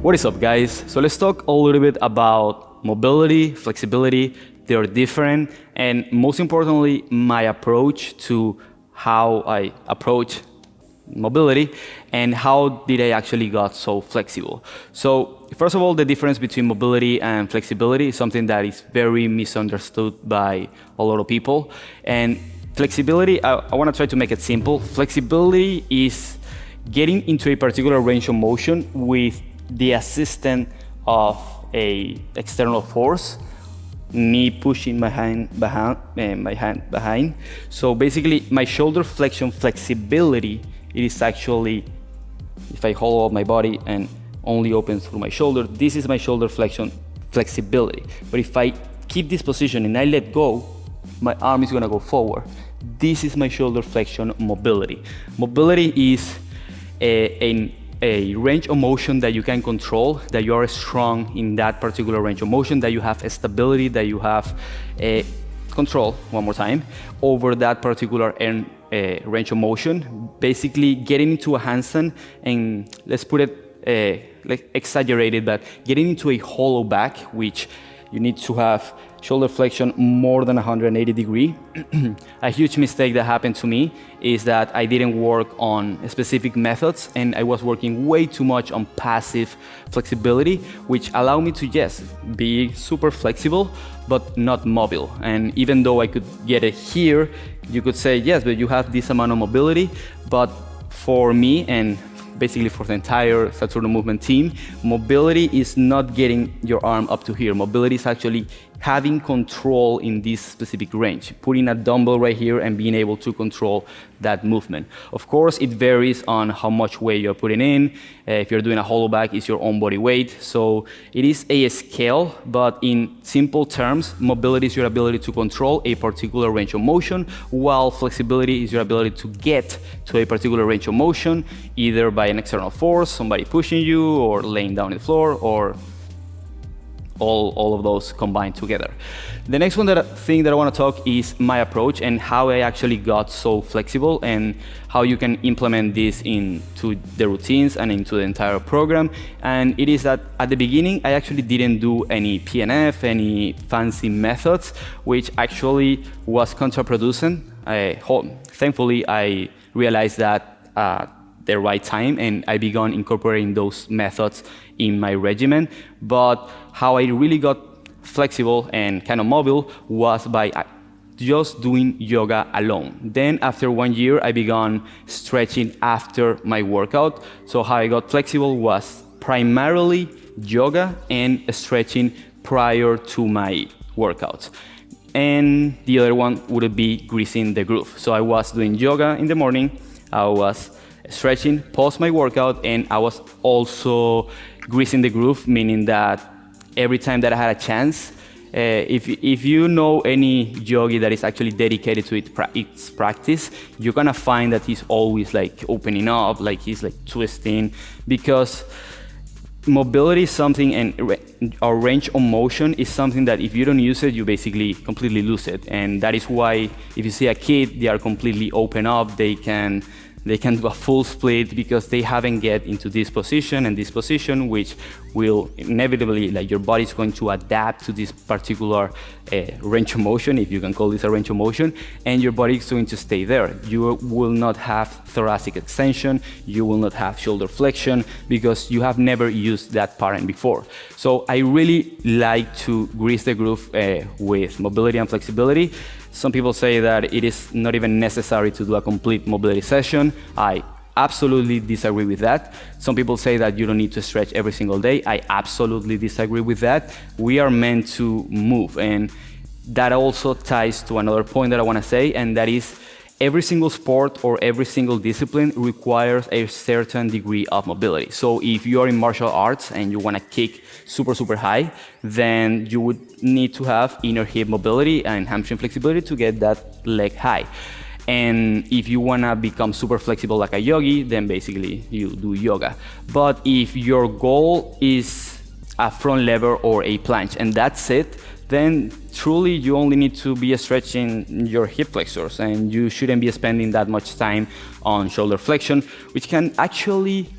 What is up, guys? So let's talk a little bit about mobility, flexibility. They're different, and most importantly, my approach to how I approach mobility and how did I actually got so flexible. So first of all, the difference between mobility and flexibility is something that is very misunderstood by a lot of people. And flexibility, I want to try to make it simple. Flexibility is getting into a particular range of motion with the assistance of a external force, me pushing my hand behind. So basically, my shoulder flexion flexibility, it is actually, if I hold up my body and only open through my shoulder, this is my shoulder flexion flexibility. But if I keep this position and I let go, my arm is gonna go forward. This is my shoulder flexion mobility. Mobility is a range of motion that you can control, that you are strong in that particular range of motion, that you have a stability, that you have a control, one more time, over that particular range of motion. Basically getting into a handstand, and let's put it like exaggerated, but getting into a hollow back, which you need to have shoulder flexion more than 180 degree. A huge mistake that happened to me is that I didn't work on specific methods, and I was working way too much on passive flexibility, which allowed me to, yes, be super flexible, but not mobile. And even though I could get it here, you could say, yes, but you have this amount of mobility. But for me, and basically for the entire Saturno Movement team, mobility is not getting your arm up to here. Mobility is actually having control in this specific range, putting a dumbbell right here and being able to control that movement. Of course, it varies on how much weight you're putting in. If you're doing a hollow back, it's your own body weight. So it is a scale, but in simple terms, mobility is your ability to control a particular range of motion, while flexibility is your ability to get to a particular range of motion, either by an external force, somebody pushing you, or laying down on the floor, or all of those combined together. The next thing that I want to talk is my approach and how I actually got so flexible, and how you can implement this into the routines and into the entire program. And it is that at the beginning, I actually didn't do any PNF, any fancy methods, which actually was counterproducent. Thankfully, I realized that the right time, and I began incorporating those methods in my regimen. But how I really got flexible and kind of mobile was by just doing yoga alone. Then after 1 year, I began stretching after my workout. So how I got flexible was primarily yoga and stretching prior to my workouts. And the other one would be greasing the groove. So I was doing yoga in the morning, I was stretching post my workout, and I was also greasing the groove, meaning that every time that I had a chance, if you know any yogi that is actually dedicated to its practice, you're gonna find that he's always like opening up, like he's like twisting, because mobility is something, and our range of motion is something that if you don't use it, you basically completely lose it. And that is why if you see a kid, they are completely open up, they can do a full split because they haven't get into this position and this position, which will inevitably, like, your body is going to adapt to this particular range of motion, if you can call this a range of motion, and your body is going to stay there. You will not have thoracic extension, you will not have shoulder flexion, because you have never used that pattern before. So I really like to grease the groove with mobility and flexibility. Some people say that it is not even necessary to do a complete mobility session. I absolutely disagree with that. Some people say that you don't need to stretch every single day. I absolutely disagree with that. We are meant to move, and that also ties to another point that I want to say, and that is every single sport or every single discipline requires a certain degree of mobility. So if you are in martial arts and you want to kick super, super high, then you would need to have inner hip mobility and hamstring flexibility to get that leg high. And if you want to become super flexible like a yogi, then basically you do yoga. But if your goal is a front lever or a planche, and that's it, then truly you only need to be stretching your hip flexors, and you shouldn't be spending that much time on shoulder flexion, which can actually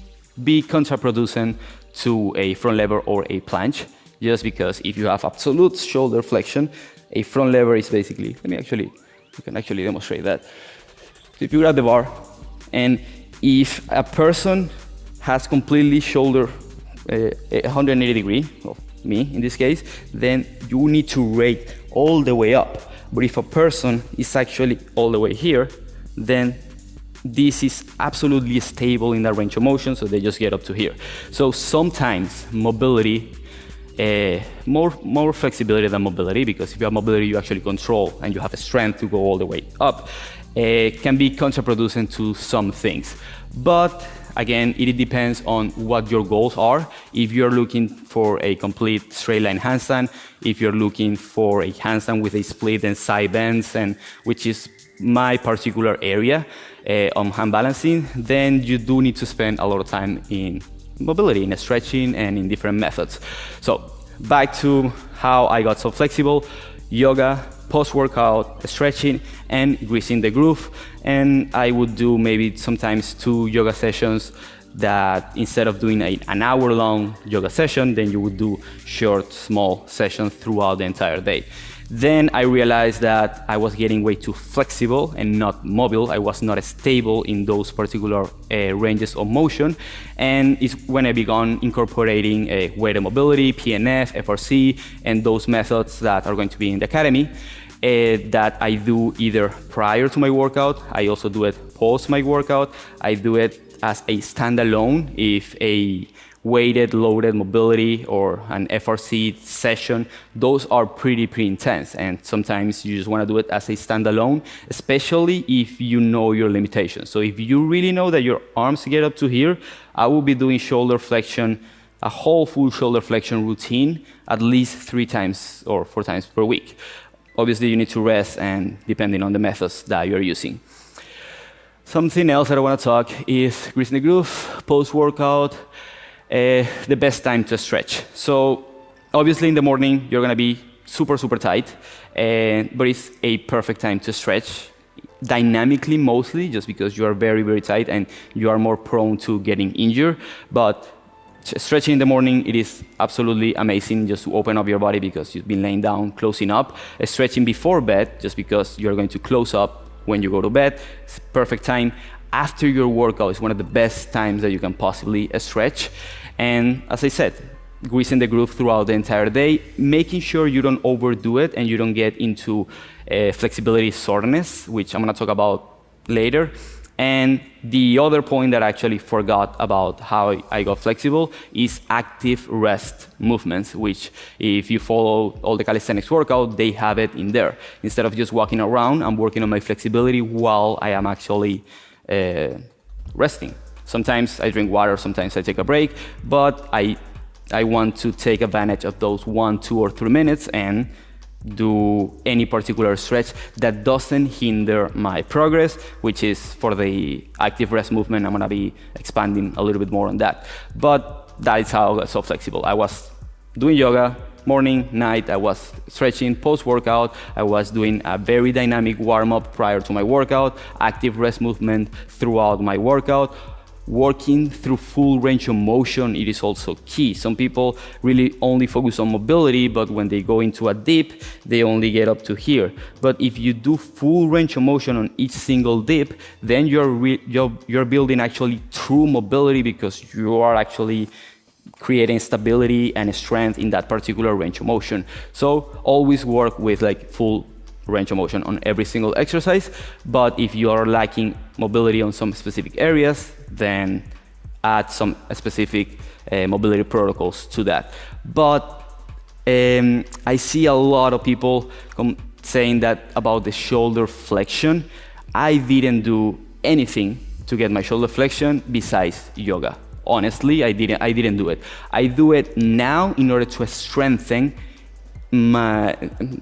be counterproducent to a front lever or a planche, just because if you have absolute shoulder flexion, a front lever is basically, we can actually demonstrate that. So if you grab the bar, and if a person has completely shoulder 180 degree, well, me in this case, then you need to rate all the way up. But if a person is actually all the way here, then this is absolutely stable in that range of motion, so they just get up to here. So sometimes mobility, more flexibility than mobility, because if you have mobility, you actually control and you have the strength to go all the way up, can be counterproducing to some things. But again, it depends on what your goals are. If you're looking for a complete straight line handstand, if you're looking for a handstand with a split and side bends, and which is my particular area on hand balancing, then you do need to spend a lot of time in mobility, in stretching, and in different methods. So back to how I got so flexible: yoga, post-workout, stretching, and greasing the groove. And I would do maybe sometimes 2 yoga sessions that instead of doing an hour-long yoga session, then you would do short, small sessions throughout the entire day. Then I realized that I was getting way too flexible and not mobile. I was not stable in those particular ranges of motion. And it's when I began incorporating weighted mobility, PNF, FRC, and those methods that are going to be in the academy that I do either prior to my workout. I also do it post my workout. I do it as a standalone if a weighted, loaded mobility or an FRC session, those are pretty intense, and sometimes you just want to do it as a standalone, especially if you know your limitations. So if you really know that your arms get up to here, I will be doing shoulder flexion, a whole full shoulder flexion routine at least 3 times or 4 times per week. Obviously you need to rest, and depending on the methods that you're using. Something else that I want to talk is greasing the groove, post-workout, the best time to stretch. So obviously in the morning you're gonna be super tight, but it's a perfect time to stretch dynamically, mostly just because you are very tight and you are more prone to getting injured. But stretching in the morning, it is absolutely amazing just to open up your body because you've been laying down, closing up. Stretching before bed, just because you're going to close up when you go to bed, it's perfect time. After your workout is one of the best times that you can possibly stretch. And as I said, greasing the groove throughout the entire day, making sure you don't overdo it and you don't get into flexibility soreness, which I'm gonna talk about later. And the other point that I actually forgot about how I got flexible is active rest movements, which if you follow all the calisthenics workout, they have it in there. Instead of just walking around, I'm working on my flexibility while I am actually resting. Sometimes I drink water, sometimes I take a break, but I want to take advantage of those 1, 2, or 3 minutes and do any particular stretch that doesn't hinder my progress, which is for the active rest movement. I'm gonna be expanding a little bit more on that. But that is how I got so flexible. I was doing yoga, morning, night, I was stretching post-workout, I was doing a very dynamic warm-up prior to my workout, active rest movement throughout my workout. Working through full range of motion, it is also key. Some people really only focus on mobility, but when they go into a dip, they only get up to here. But if you do full range of motion on each single dip, then you're building actually true mobility, because you are actually creating stability and strength in that particular range of motion. So always work with like full range of motion on every single exercise. But if you are lacking mobility on some specific areas, then add some specific mobility protocols to that. But I see a lot of people saying that about the shoulder flexion. I didn't do anything to get my shoulder flexion besides yoga. Honestly, I didn't do it. I do it now in order to strengthen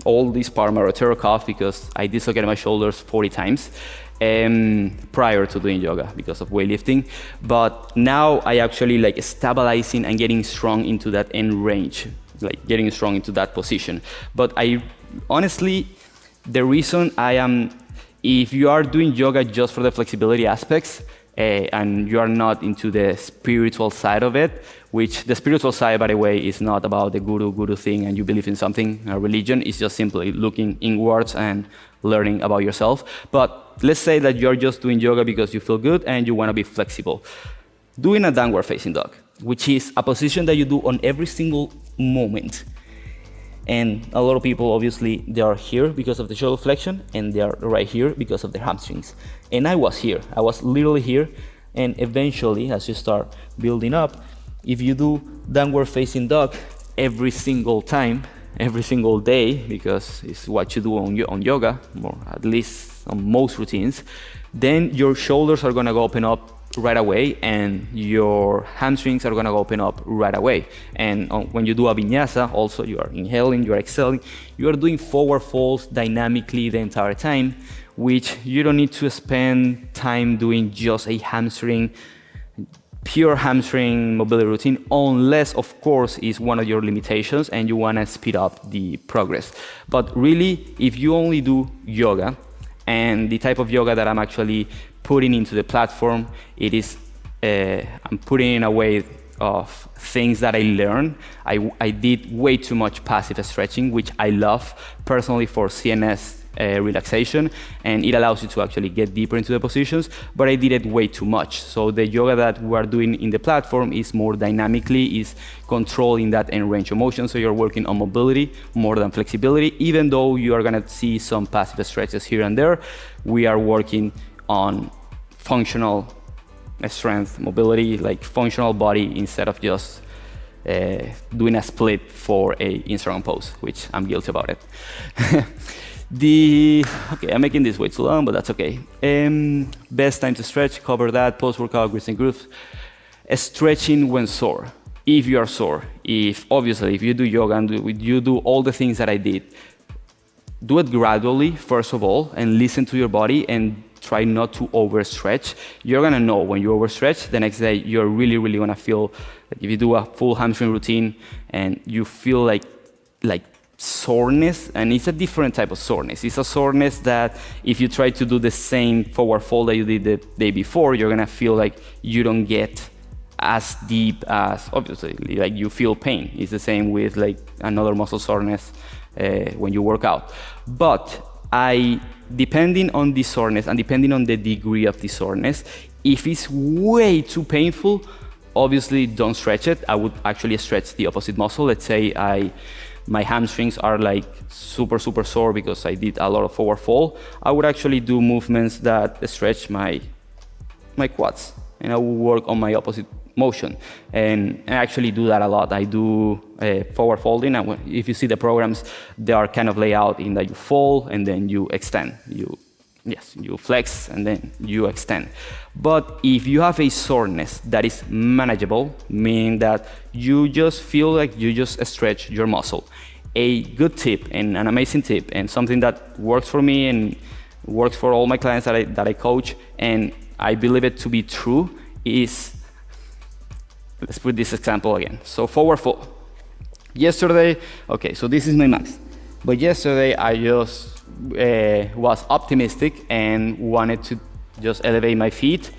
all this part of my rotator cuff, because I dislocated my shoulders 40 times prior to doing yoga because of weightlifting. But now I actually like stabilizing and getting strong into that end range, like getting strong into that position. But I honestly, the reason if you are doing yoga just for the flexibility aspects, and you are not into the spiritual side of it, which the spiritual side, by the way, is not about the guru thing and you believe in something, a religion. It's just simply looking inwards and learning about yourself. But let's say that you're just doing yoga because you feel good and you want to be flexible. Doing a downward facing dog, which is a position that you do on every single moment. And a lot of people, obviously, they are here because of the shoulder flexion, and they are right here because of their hamstrings. And I was here. I was literally here. And eventually, as you start building up, if you do downward facing dog every single time, every single day, because it's what you do on yoga, or at least on most routines, then your shoulders are gonna go open up right away, and your hamstrings are gonna open up right away. And when you do a vinyasa, also you are inhaling, you are exhaling, you are doing forward folds dynamically the entire time, which you don't need to spend time doing just a pure hamstring mobility routine, unless of course is one of your limitations and you wanna speed up the progress. But really, if you only do yoga, and the type of yoga that I'm actually putting into the platform, it is, I'm putting in a way of things that I learned. I did way too much passive stretching, which I love personally for CNS relaxation, and it allows you to actually get deeper into the positions, but I did it way too much. So the yoga that we are doing in the platform is more dynamically, is controlling that end range of motion, so you're working on mobility more than flexibility. Even though you are gonna see some passive stretches here and there, we are working on functional strength, mobility, like functional body, instead of just doing a split for a Instagram post, which I'm guilty about it. Okay, I'm making this way too long, but that's okay. Best time to stretch, cover that, post-workout, grits and grooves. Stretching when sore. If you are sore, obviously if you do yoga and you do all the things that I did, do it gradually, first of all, and listen to your body and try not to overstretch. You're gonna know when you overstretch, the next day you're really gonna feel, like if you do a full hamstring routine and you feel like soreness, and it's a different type of soreness. It's a soreness that if you try to do the same forward fold that you did the day before, you're gonna feel like you don't get as deep as, obviously, like you feel pain. It's the same with like another muscle soreness when you work out. But depending on the soreness and depending on the degree of the soreness, if it's way too painful, obviously don't stretch it. I would actually stretch the opposite muscle. Let's say my hamstrings are like super sore because I did a lot of forward fold. I would actually do movements that stretch my quads, and I will work on my opposite motion. And I actually do that a lot. I do forward folding, and if you see the programs, they are kind of laid out in that you fold and then you extend. You flex and then you extend. But if you have a soreness that is manageable, meaning that you just feel like you just stretch your muscle, a good tip and an amazing tip, and something that works for me and works for all my clients that I coach, and I believe it to be true, is, let's put this example again. So forward fold. Yesterday, okay, so this is my max. But yesterday I just was optimistic and wanted to just elevate my feet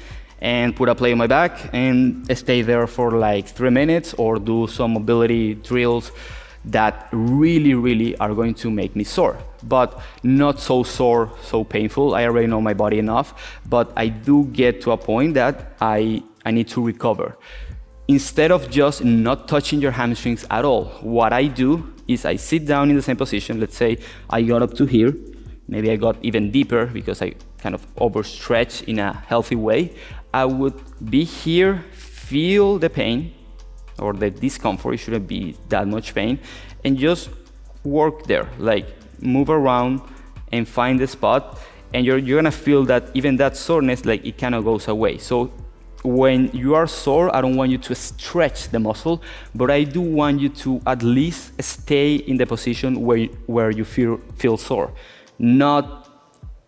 and put a plate on my back and stay there for like 3 minutes, or do some mobility drills that really are going to make me sore, but not so sore, so painful. I already know my body enough, but I do get to a point that I need to recover. Instead of just not touching your hamstrings at all, what I do is I sit down in the same position. Let's say I got up to here, maybe I got even deeper because I kind of overstretch in a healthy way. I would be here, feel the pain or the discomfort, it shouldn't be that much pain, and just work there, like move around and find the spot, and you're gonna feel that even that soreness, like it kind of goes away. So when you are sore, I don't want you to stretch the muscle, but I do want you to at least stay in the position where you feel sore. Not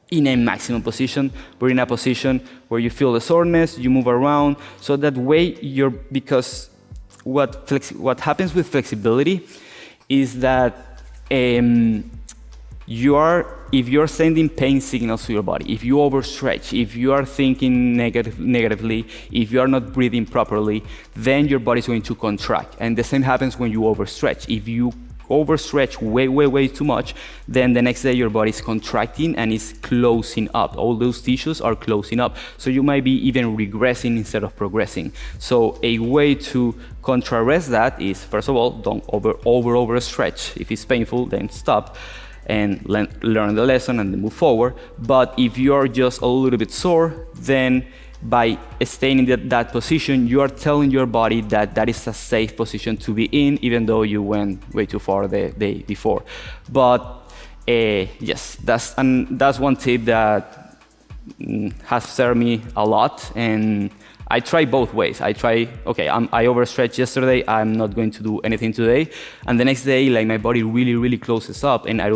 in a maximum position, but in a position where you feel the soreness, you move around, so that way because what happens with flexibility is that if you're sending pain signals to your body, if you overstretch, if you are thinking negatively, if you are not breathing properly, then your body is going to contract. And the same happens when you overstretch. If you overstretch way too much, then the next day your body is contracting and is closing up. All those tissues are closing up. So you might be even regressing instead of progressing. So a way to contrarrest that is, first of all, don't overstretch. If it's painful, then stop and learn the lesson and then move forward. But if you're just a little bit sore, then by staying in that position, you are telling your body that that is a safe position to be in, even though you went way too far the day before. But yes, that's one tip that has served me a lot. And I try both ways. I overstretched yesterday, I'm not going to do anything today. And the next day, like, my body really closes up, and I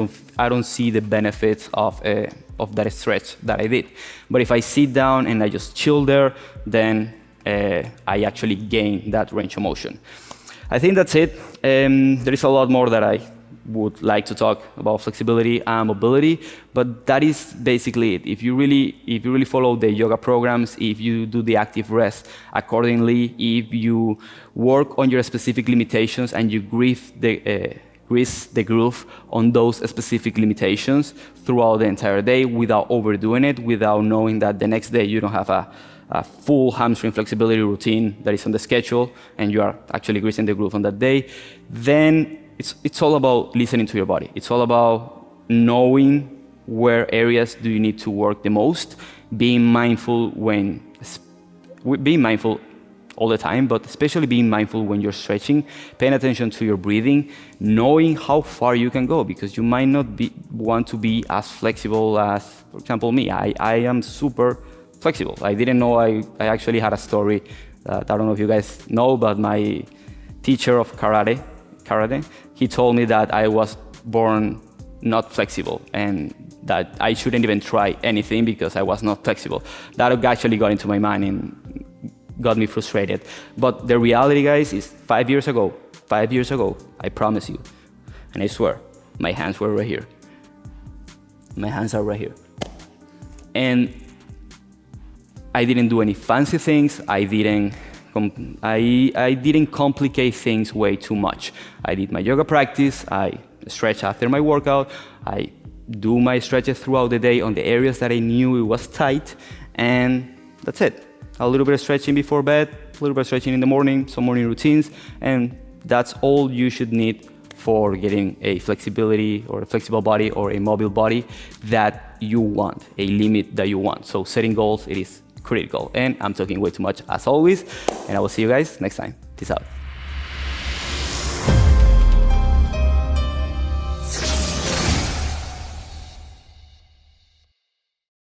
don't see the benefits of that stretch that I did. But if I sit down and I just chill there, then I actually gain that range of motion. I think that's it. There is a lot more that I would like to talk about flexibility and mobility, but that is basically it. If you really follow the yoga programs, if you do the active rest accordingly, if you work on your specific limitations and you grease the groove on those specific limitations throughout the entire day without overdoing it, without knowing that the next day you don't have a full hamstring flexibility routine that is on the schedule and you are actually greasing the groove on that day, then it's all about listening to your body. It's all about knowing where areas do you need to work the most, being mindful all the time, but especially being mindful when you're stretching, paying attention to your breathing, knowing how far you can go, because you might not want to be as flexible as, for example, me. I am super flexible. I didn't know I actually had a story that I don't know if you guys know, but my teacher of karate, he told me that I was born not flexible and that I shouldn't even try anything because I was not flexible. That actually got into my mind and got me frustrated. But the reality, guys, is 5 years ago, I promise you, and I swear, my hands were right here. My hands are right here. And I didn't do any fancy things. I didn't complicate things way too much. I did my yoga practice, I stretch after my workout, I do my stretches throughout the day on the areas that I knew it was tight, and that's it. A little bit of stretching before bed, a little bit of stretching in the morning, some morning routines, and that's all you should need for getting a flexibility or a flexible body or a mobile body that you want, a limit that you want. So setting goals, it is critical. And I'm talking way too much as always, and I will see you guys next time. Peace out.